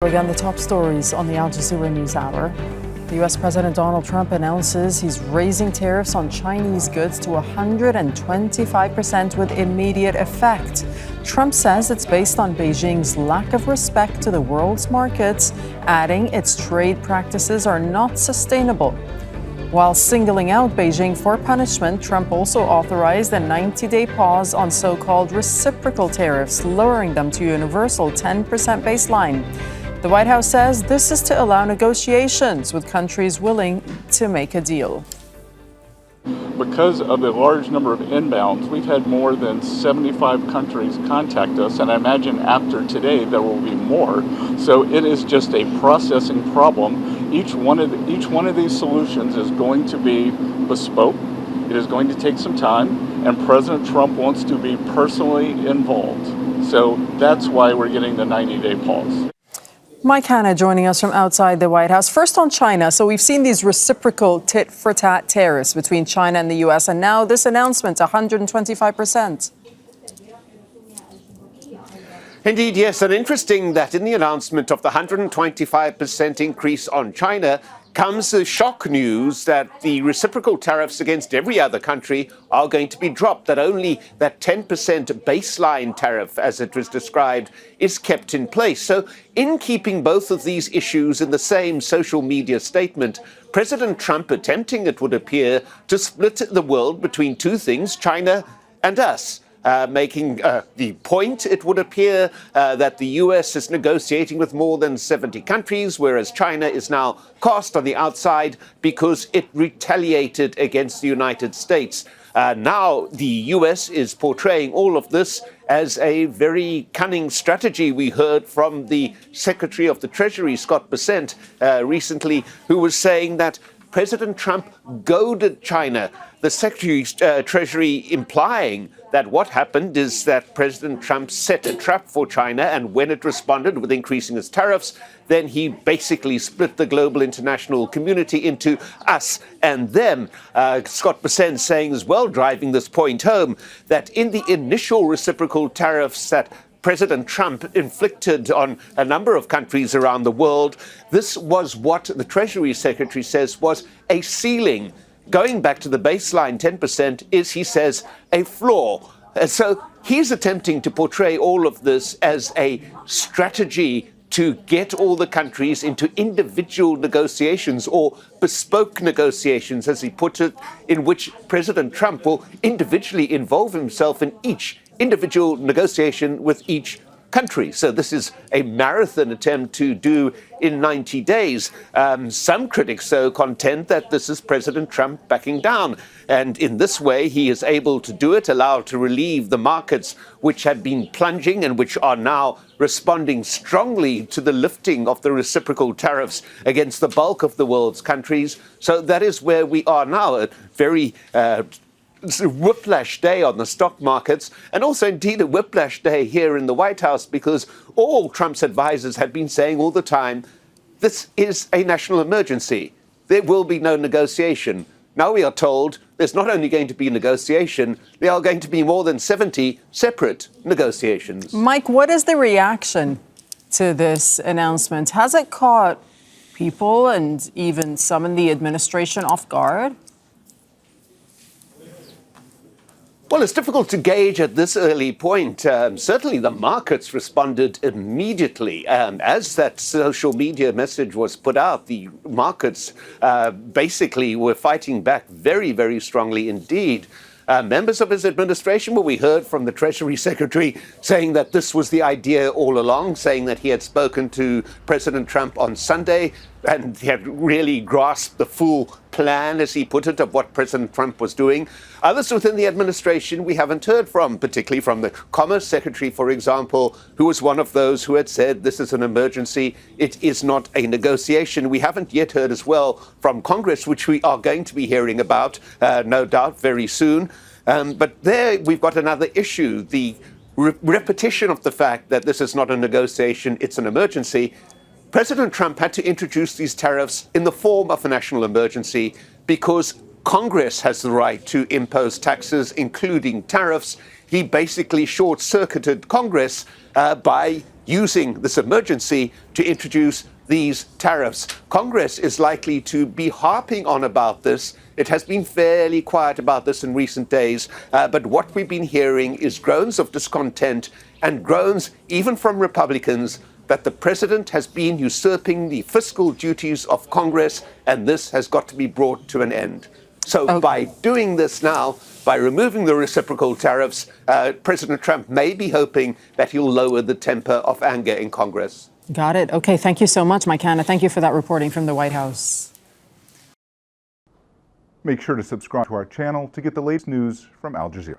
Again, the top stories on the Al Jazeera News Hour. The U.S. President Donald Trump announces he's raising tariffs on Chinese goods to 125% with immediate effect. Trump says it's based on Beijing's lack of respect to the world's markets, adding its trade practices are not sustainable. While singling out Beijing for punishment, Trump also authorized a 90-day pause on so-called reciprocal tariffs, lowering them to a universal 10% baseline. The White House says this is to allow negotiations with countries willing to make a deal. Because of the large number of inbounds, we've had more than 75 countries contact us, and I imagine after today there will be more. So it is just a processing problem. Each one of these solutions is going to be bespoke. It is going to take some time, and President Trump wants to be personally involved. So that's why we're getting the 90-day pause. Mike Hanna joining us from outside the White House. First on China. So we've seen these reciprocal tit-for-tat tariffs between China and the U.S. and now this announcement, 125%. Indeed, yes. And interesting that in the announcement of the 125% increase on China comes the shock news that the reciprocal tariffs against every other country are going to be dropped, that only that 10% baseline tariff, as it was described, is kept in place. So in keeping both of these issues in the same social media statement, President Trump attempting, it would appear, to split the world between two things, China and us. Making the point, it would appear, that the U.S. is negotiating with more than 70 countries, whereas China is now cast on the outside because it retaliated against the United States. Now the U.S. is portraying all of this as a very cunning strategy. We heard from the Secretary of the Treasury, Scott Bessent, recently, who was saying that President Trump goaded China. The Secretary of Treasury implying that what happened is that President Trump set a trap for China, and when it responded with increasing its tariffs, then he basically split the global international community into us and them. Scott Bessent saying as well, driving this point home, that in the initial reciprocal tariffs that President Trump inflicted on a number of countries around the world, this was what the Treasury Secretary says was a ceiling. Going back to the baseline 10% is, he says, a flaw. So he's attempting to portray all of this as a strategy to get all the countries into individual negotiations or bespoke negotiations, as he put it, in which President Trump will individually involve himself in each individual negotiation with each country. So this is a marathon attempt to do in 90 days. Some critics, so, contend that this is President Trump backing down. And in this way, he is able to do it, allowed to relieve the markets which had been plunging and which are now responding strongly to the lifting of the reciprocal tariffs against the bulk of the world's countries. So that is where we are now, a very whiplash day on the stock markets, and also indeed a whiplash day here in the White House, because all Trump's advisors had been saying all the time, this is a national emergency. There will be no negotiation. Now we are told there's not only going to be negotiation, there are going to be more than 70 separate negotiations. Mike, what is the reaction to this announcement? Has it caught people and even some in the administration off guard? Well, it's difficult to gauge at this early point. Certainly the markets responded immediately. As that social media message was put out, the markets basically were fighting back very, very strongly indeed. Members of his administration, well, we heard from the Treasury Secretary saying that this was the idea all along, saying that he had spoken to President Trump on Sunday and he had really grasped the full plan, as he put it, of what President Trump was doing. Others within the administration we haven't heard from, particularly from the Commerce Secretary, for example, who was one of those who had said this is an emergency, it is not a negotiation. We haven't yet heard as well from Congress, which we are going to be hearing about, no doubt, very soon. But there we've got another issue, the repetition of the fact that this is not a negotiation, it's an emergency. President Trump had to introduce these tariffs in the form of a national emergency because Congress has the right to impose taxes, including tariffs, he basically short-circuited Congress by using this emergency to introduce these tariffs. Congress is likely to be harping on about this. It has been fairly quiet about this in recent days, but what we've been hearing is groans of discontent and groans even from Republicans that the president has been usurping the fiscal duties of Congress, and this has got to be brought to an end. So by doing this now, by removing the reciprocal tariffs, President Trump may be hoping that he'll lower the temper of anger in Congress. Got it. Okay, thank you so much, Mike Hanna. Thank you for that reporting from the White House. Make sure to subscribe to our channel to get the latest news from Al Jazeera.